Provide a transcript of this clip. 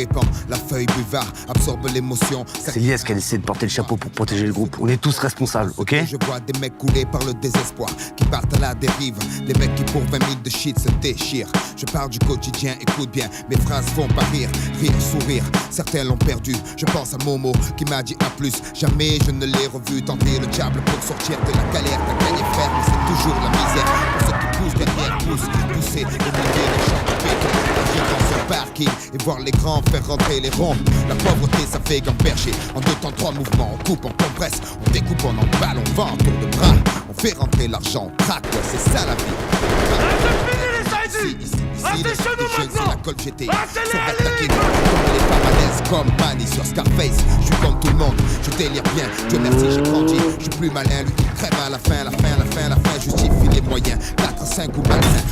répand, la feuille buvard absorbe l'émotion. C'est Lies qui a décidé de porter le chapeau pour protéger le groupe. On est tous responsables, ok? Je vois des mecs couler par le désespoir, qui partent à la dérive. Des mecs qui pour 20 000 de shit se déchirent. Je parle du quotidien, écoute bien, mes phrases font pas rire, sourire. Certains l'ont perdu, je pense à Momo qui m'a dit à plus. Jamais je ne l'ai revu tenter le diable pour sortir de la galère. T'as gagné frère, mais c'est toujours la misère. Pour ceux qui poussent derrière, pousser au milieu des champs de béton. Agir dans son parking et voir les grands faire rentrer les ronds. La pauvreté ça fait gamberger. En 2 temps 3 mouvements, on coupe, on compresse, on découpe, on emballe, on vend, tour de bras. On fait rentrer l'argent, on craque, ouais, c'est ça la vie. Ici, les jeunes, c'est la colle GT. Sur Valtakin, comme les femmes à l'aise, comme Manny sur Scarface. Je suis comme tout le monde, je délire bien. Dieu merci, j'ai grandi. Je suis plus malin, lui qui crève à la fin. Justifie les moyens. 4, 5 ou malsain.